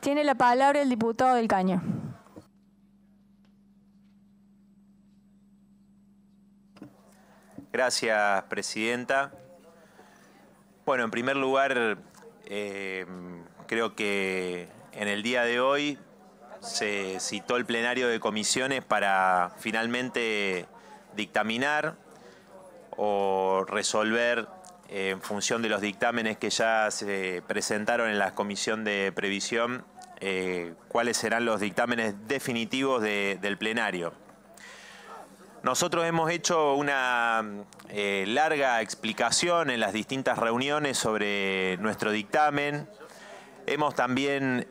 Tiene la palabra el diputado del Caño. Gracias, presidenta. Bueno, en primer lugar, creo que en el día de hoy se citó el plenario de comisiones para finalmente dictaminar o resolver en función de los dictámenes que ya se presentaron en la Comisión de Previsión, cuáles serán los dictámenes definitivos del plenario. Nosotros hemos hecho una larga explicación en las distintas reuniones sobre nuestro dictamen. Hemos también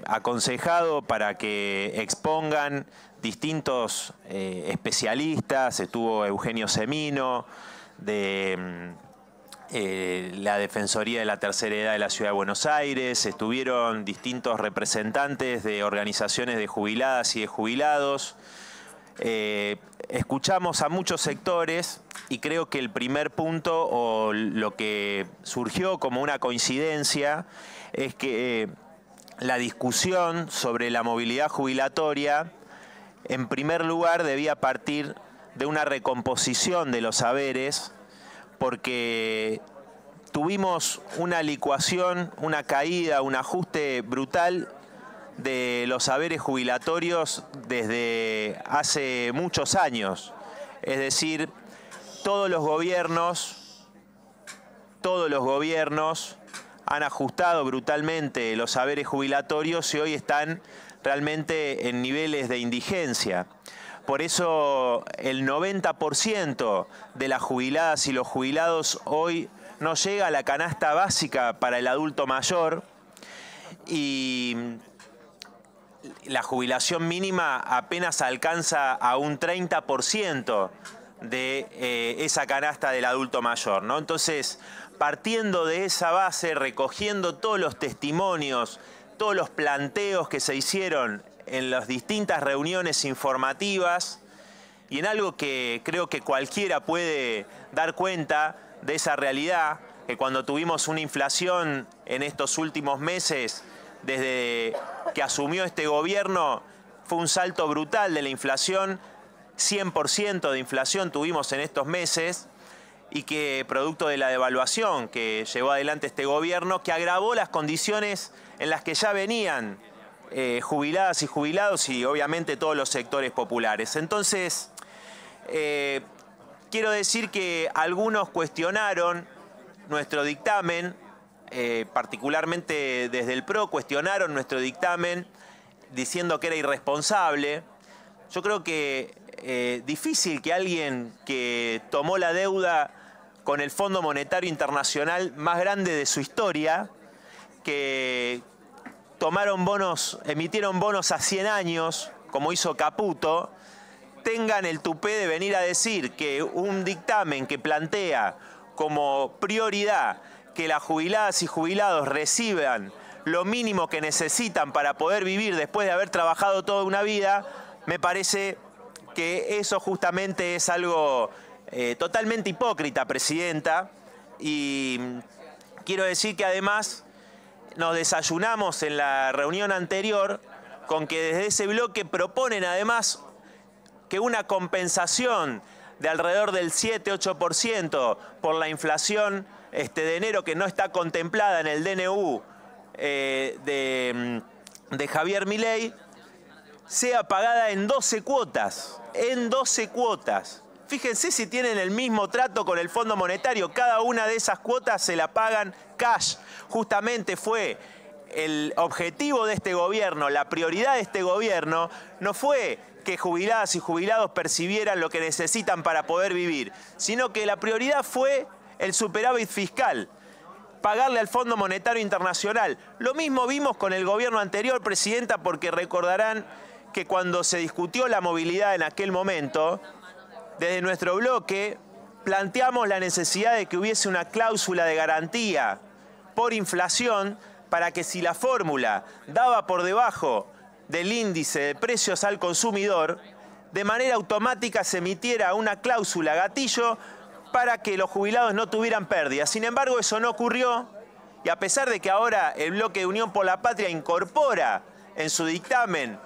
aconsejado para que expongan distintos especialistas. Estuvo Eugenio Semino, de la Defensoría de la Tercera Edad de la Ciudad de Buenos Aires, estuvieron distintos representantes de organizaciones de jubiladas y de jubilados. Escuchamos a muchos sectores y creo que el primer punto, o lo que surgió como una coincidencia, es que la discusión sobre la movilidad jubilatoria, en primer lugar, debía partir de una recomposición de los saberes, porque tuvimos una licuación, una caída, un ajuste brutal de los saberes jubilatorios desde hace muchos años. Es decir, todos los gobiernos han ajustado brutalmente los saberes jubilatorios y hoy están realmente en niveles de indigencia. Por eso el 90% de las jubiladas y los jubilados hoy no llega a la canasta básica para el adulto mayor, y la jubilación mínima apenas alcanza a un 30% de esa canasta del adulto mayor, ¿no? Entonces, partiendo de esa base, recogiendo todos los testimonios, todos los planteos que se hicieron en las distintas reuniones informativas, y en algo que creo que cualquiera puede dar cuenta de esa realidad, que cuando tuvimos una inflación en estos últimos meses, desde que asumió este gobierno, fue un salto brutal de la inflación, 100% de inflación tuvimos en estos meses, y que producto de la devaluación que llevó adelante este gobierno, que agravó las condiciones en las que ya venían jubiladas y jubilados, y obviamente todos los sectores populares. Entonces, quiero decir que algunos cuestionaron nuestro dictamen, particularmente desde el PRO cuestionaron nuestro dictamen diciendo que era irresponsable. Yo creo que difícil que alguien que tomó la deuda con el Fondo Monetario Internacional más grande de su historia, que emitieron bonos a 100 años, como hizo Caputo, tengan el tupé de venir a decir que un dictamen que plantea como prioridad que las jubiladas y jubilados reciban lo mínimo que necesitan para poder vivir después de haber trabajado toda una vida, me parece que eso justamente es algo totalmente hipócrita, presidenta. Y quiero decir que además nos desayunamos en la reunión anterior con que desde ese bloque proponen además que una compensación de alrededor del 7-8% por la inflación de enero, que no está contemplada en el DNU de Javier Milei, sea pagada en 12 cuotas. En 12 cuotas. Fíjense si tienen el mismo trato con el Fondo Monetario. Cada una de esas cuotas se la pagan cash. Justamente fue el objetivo de este gobierno, la prioridad de este gobierno, no fue que jubiladas y jubilados percibieran lo que necesitan para poder vivir, sino que la prioridad fue el superávit fiscal, pagarle al Fondo Monetario Internacional. Lo mismo vimos con el gobierno anterior, presidenta, porque recordarán que cuando se discutió la movilidad en aquel momento, desde nuestro bloque planteamos la necesidad de que hubiese una cláusula de garantía por inflación para que si la fórmula daba por debajo del índice de precios al consumidor, de manera automática se emitiera una cláusula gatillo para que los jubilados no tuvieran pérdidas. Sin embargo, eso no ocurrió y a pesar de que ahora el bloque de Unión por la Patria incorpora en su dictamen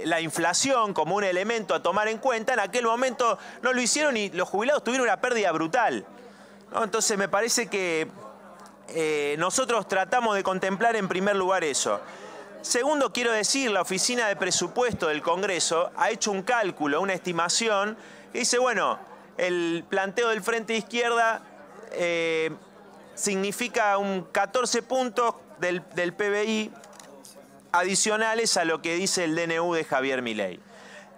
la inflación como un elemento a tomar en cuenta, en aquel momento no lo hicieron y los jubilados tuvieron una pérdida brutal, ¿no? Entonces me parece que nosotros tratamos de contemplar en primer lugar eso. Segundo, quiero decir, la Oficina de Presupuesto del Congreso ha hecho un cálculo, una estimación, que dice, bueno, el planteo del Frente de Izquierda significa un 14 puntos del PBI adicionales a lo que dice el DNU de Javier Milei.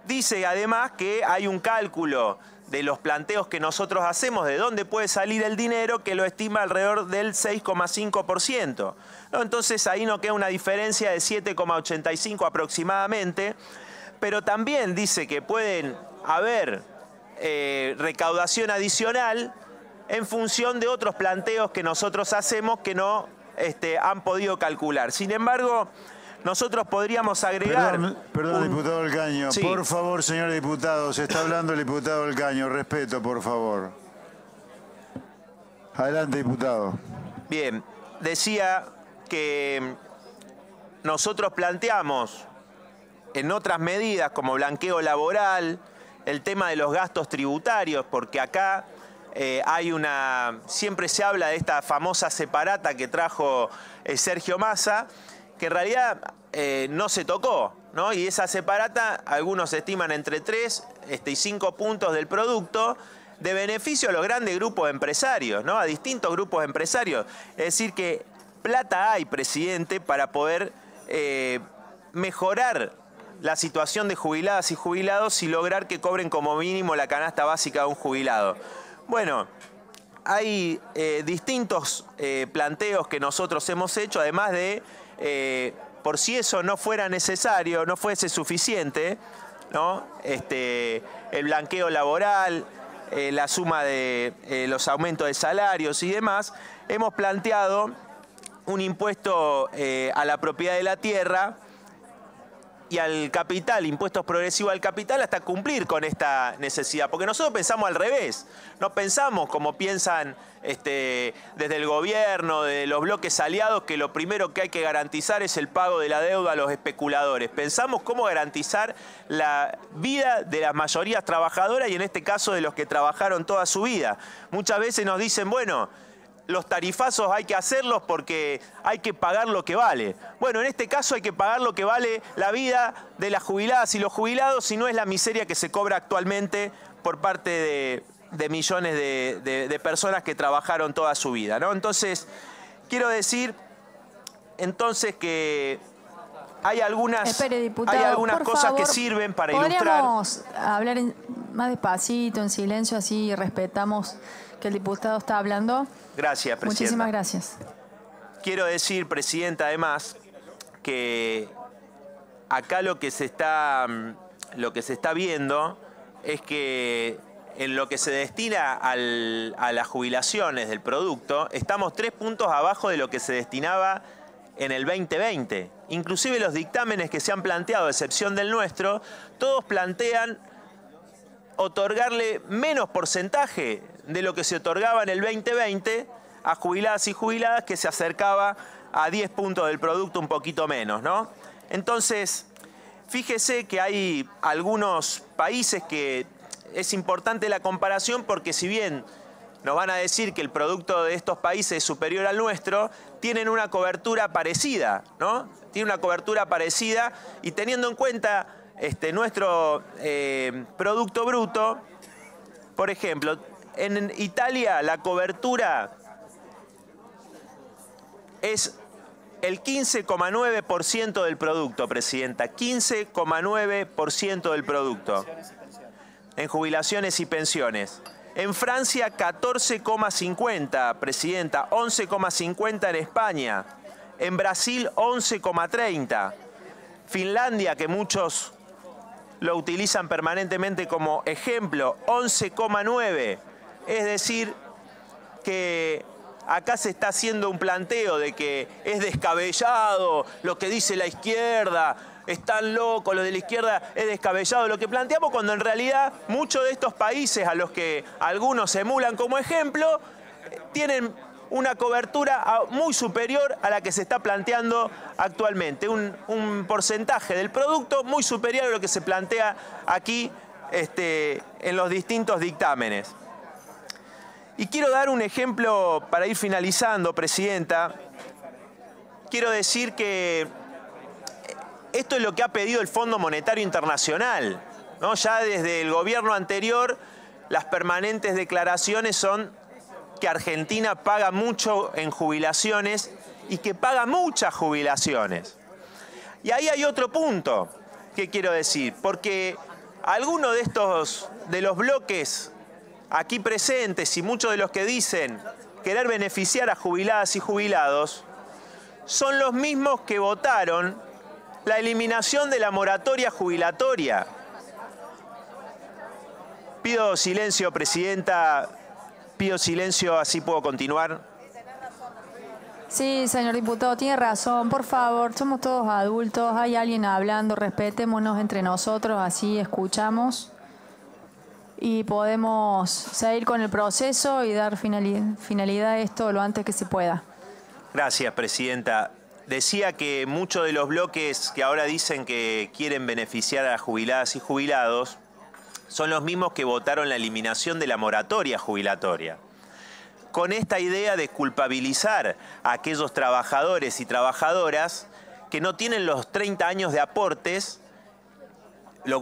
Dice además que hay un cálculo de los planteos que nosotros hacemos, de dónde puede salir el dinero, que lo estima alrededor del 6,5%. ¿No? Entonces ahí nos queda una diferencia de 7,85 aproximadamente, pero también dice que pueden haber recaudación adicional en función de otros planteos que nosotros hacemos que no han podido calcular. Sin embargo, nosotros podríamos agregar... Perdón, diputado del Caño. Sí. Por favor, señor diputado, se está hablando el diputado del Caño. Respeto, por favor. Adelante, diputado. Bien, decía que nosotros planteamos en otras medidas como blanqueo laboral, el tema de los gastos tributarios, porque acá siempre se habla de esta famosa separata que trajo Sergio Massa, que en realidad no se tocó, ¿no? Y esa separata, algunos estiman entre 3 y 5 puntos del producto de beneficio a los grandes grupos empresarios, ¿no? A distintos grupos empresarios. Es decir que plata hay, presidente, para poder mejorar la situación de jubiladas y jubilados y lograr que cobren como mínimo la canasta básica de un jubilado. Bueno, hay distintos planteos que nosotros hemos hecho, además de, por si eso no fuera necesario, no fuese suficiente, ¿no? El blanqueo laboral, la suma de los aumentos de salarios y demás, hemos planteado un impuesto a la propiedad de la tierra y al capital, impuestos progresivos al capital, hasta cumplir con esta necesidad. Porque nosotros pensamos al revés, no pensamos como piensan desde el gobierno, de los bloques aliados, que lo primero que hay que garantizar es el pago de la deuda a los especuladores. Pensamos cómo garantizar la vida de las mayorías trabajadoras y en este caso de los que trabajaron toda su vida. Muchas veces nos dicen, bueno, los tarifazos hay que hacerlos porque hay que pagar lo que vale. Bueno, en este caso hay que pagar lo que vale la vida de las jubiladas y los jubilados, y no es la miseria que se cobra actualmente por parte de millones de personas que trabajaron toda su vida, ¿no? Entonces, quiero decir que hay algunas, Espere, diputado, hay algunas cosas favor, que sirven para ilustrar. ¿Podríamos hablar más despacito, en silencio, así respetamos que el diputado está hablando? Gracias, presidenta. Muchísimas gracias. Quiero decir, presidenta, además, que acá lo que se está viendo es que en lo que se destina a las jubilaciones del producto, estamos 3 puntos abajo de lo que se destinaba en el 2020. Inclusive los dictámenes que se han planteado, a excepción del nuestro, todos plantean otorgarle menos porcentaje de lo que se otorgaba en el 2020 a jubiladas y jubiladas, que se acercaba a 10 puntos del producto, un poquito menos, ¿no? Entonces, fíjese que hay algunos países que es importante la comparación, porque si bien nos van a decir que el producto de estos países es superior al nuestro, tienen una cobertura parecida, ¿no? Tiene una cobertura parecida, y teniendo en cuenta nuestro Producto Bruto, por ejemplo, en Italia la cobertura es el 15,9% del producto, presidenta, 15,9% del producto en jubilaciones y pensiones. En Francia, 14,50%, presidenta, 11,50% en España. En Brasil, 11,30%. Finlandia, que muchos lo utilizan permanentemente como ejemplo, 11,9%. Es decir, que acá se está haciendo un planteo de que es descabellado lo que dice la izquierda, están locos los de la izquierda, es descabellado lo que planteamos, cuando en realidad muchos de estos países a los que algunos emulan como ejemplo tienen una cobertura muy superior a la que se está planteando actualmente. Un porcentaje del producto muy superior a lo que se plantea aquí en los distintos dictámenes. Y quiero dar un ejemplo para ir finalizando, Presidenta. Quiero decir que esto es lo que ha pedido el Fondo Monetario Internacional, ¿no? Ya desde el gobierno anterior, las permanentes declaraciones son que Argentina paga mucho en jubilaciones y que paga muchas jubilaciones. Y ahí hay otro punto que quiero decir, porque algunos de los bloques aquí presentes y muchos de los que dicen querer beneficiar a jubiladas y jubilados son los mismos que votaron la eliminación de la moratoria jubilatoria. Pido silencio, Presidenta. Pido silencio, así puedo continuar. Sí, señor diputado, tiene razón. Por favor, somos todos adultos. Hay alguien hablando, respetémonos entre nosotros, así escuchamos. Y podemos seguir con el proceso y dar finalidad a esto lo antes que se pueda. Gracias, Presidenta. Decía que muchos de los bloques que ahora dicen que quieren beneficiar a jubiladas y jubilados son los mismos que votaron la eliminación de la moratoria jubilatoria, con esta idea de culpabilizar a aquellos trabajadores y trabajadoras que no tienen los 30 años de aportes,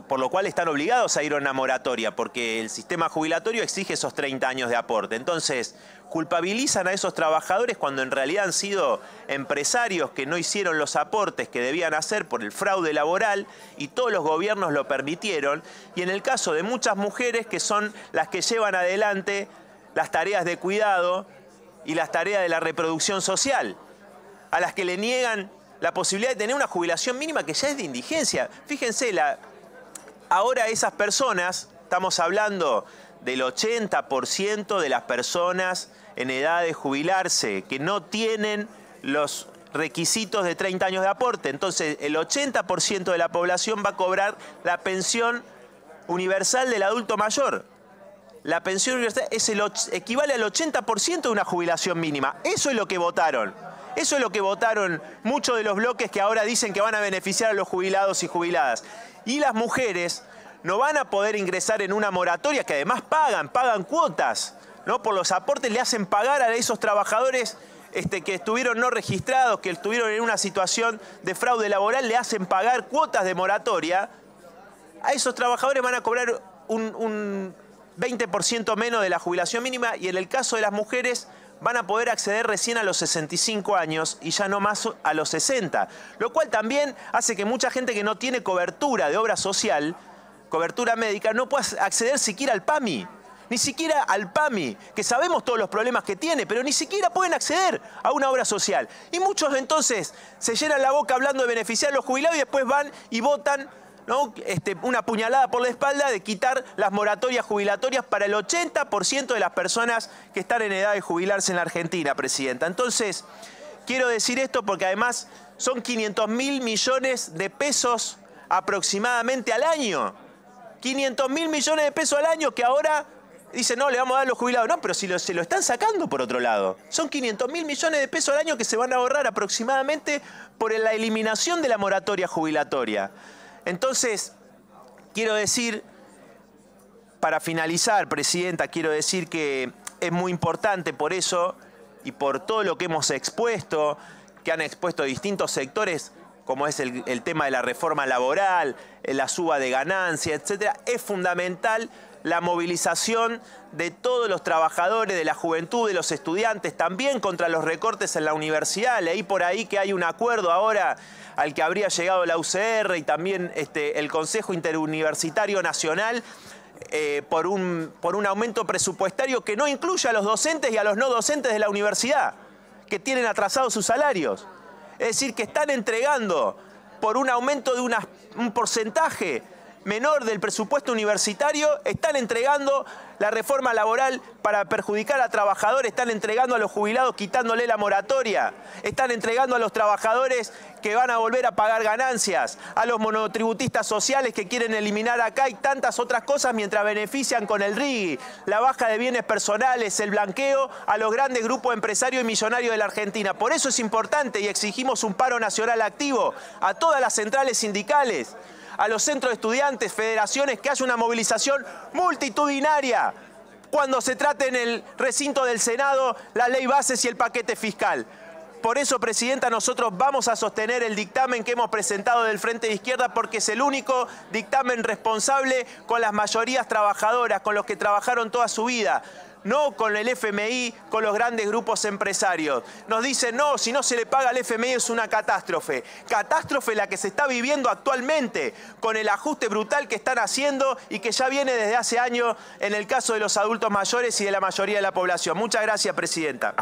por lo cual están obligados a ir a una moratoria, porque el sistema jubilatorio exige esos 30 años de aporte. Entonces, culpabilizan a esos trabajadores cuando en realidad han sido empresarios que no hicieron los aportes que debían hacer por el fraude laboral y todos los gobiernos lo permitieron. Y en el caso de muchas mujeres que son las que llevan adelante las tareas de cuidado y las tareas de la reproducción social, a las que le niegan la posibilidad de tener una jubilación mínima que ya es de indigencia. Fíjense, ahora esas personas, estamos hablando del 80% de las personas en edad de jubilarse que no tienen los requisitos de 30 años de aporte. Entonces, el 80% de la población va a cobrar la pensión universal del adulto mayor. La pensión universal equivale al 80% de una jubilación mínima. Eso es lo que votaron. Eso es lo que votaron muchos de los bloques que ahora dicen que van a beneficiar a los jubilados y jubiladas. Y las mujeres no van a poder ingresar en una moratoria que además pagan cuotas, ¿no? Por los aportes le hacen pagar a esos trabajadores que estuvieron no registrados, que estuvieron en una situación de fraude laboral, le hacen pagar cuotas de moratoria. A esos trabajadores van a cobrar un 20% menos de la jubilación mínima y en el caso de las mujeres van a poder acceder recién a los 65 años y ya no más a los 60. Lo cual también hace que mucha gente que no tiene cobertura de obra social, cobertura médica, no pueda acceder siquiera al PAMI. Ni siquiera al PAMI, que sabemos todos los problemas que tiene, pero ni siquiera pueden acceder a una obra social. Y muchos entonces se llenan la boca hablando de beneficiar a los jubilados y después van y votan, ¿no? Una puñalada por la espalda de quitar las moratorias jubilatorias para el 80% de las personas que están en edad de jubilarse en la Argentina, Presidenta. Entonces, quiero decir esto porque además son 500.000 millones de pesos aproximadamente al año. 500.000 millones de pesos al año que ahora dicen, no, le vamos a dar a los jubilados. No, pero si se lo están sacando por otro lado. Son 500.000 millones de pesos al año que se van a ahorrar aproximadamente por la eliminación de la moratoria jubilatoria. Entonces, quiero decir, para finalizar, Presidenta, quiero decir que es muy importante por eso y por todo lo que hemos expuesto, que han expuesto distintos sectores, como es el tema de la reforma laboral, la suba de ganancias, etcétera, es fundamental la movilización de todos los trabajadores, de la juventud, de los estudiantes, también contra los recortes en la universidad. Leí por ahí que hay un acuerdo ahora al que habría llegado la UCR y también el Consejo Interuniversitario Nacional por un aumento presupuestario que no incluye a los docentes y a los no docentes de la universidad, que tienen atrasados sus salarios. Es decir, que están entregando por un aumento de un porcentaje menor del presupuesto universitario, están entregando La reforma laboral para perjudicar a trabajadores, están entregando a los jubilados quitándole la moratoria, están entregando a los trabajadores que van a volver a pagar ganancias, a los monotributistas sociales que quieren eliminar acá y tantas otras cosas mientras benefician con el RIGI, la baja de bienes personales, el blanqueo a los grandes grupos empresarios y millonarios de la Argentina. Por eso es importante y exigimos un paro nacional activo a todas las centrales sindicales, a los centros de estudiantes, federaciones, que haya una movilización multitudinaria cuando se trate en el recinto del Senado la ley bases y el paquete fiscal. Por eso, Presidenta, nosotros vamos a sostener el dictamen que hemos presentado del Frente de Izquierda porque es el único dictamen responsable con las mayorías trabajadoras, con los que trabajaron toda su vida. No con el FMI, con los grandes grupos empresarios. Nos dicen, no, si no se le paga al FMI es una catástrofe. Catástrofe la que se está viviendo actualmente, con el ajuste brutal que están haciendo y que ya viene desde hace años en el caso de los adultos mayores y de la mayoría de la población. Muchas gracias, Presidenta.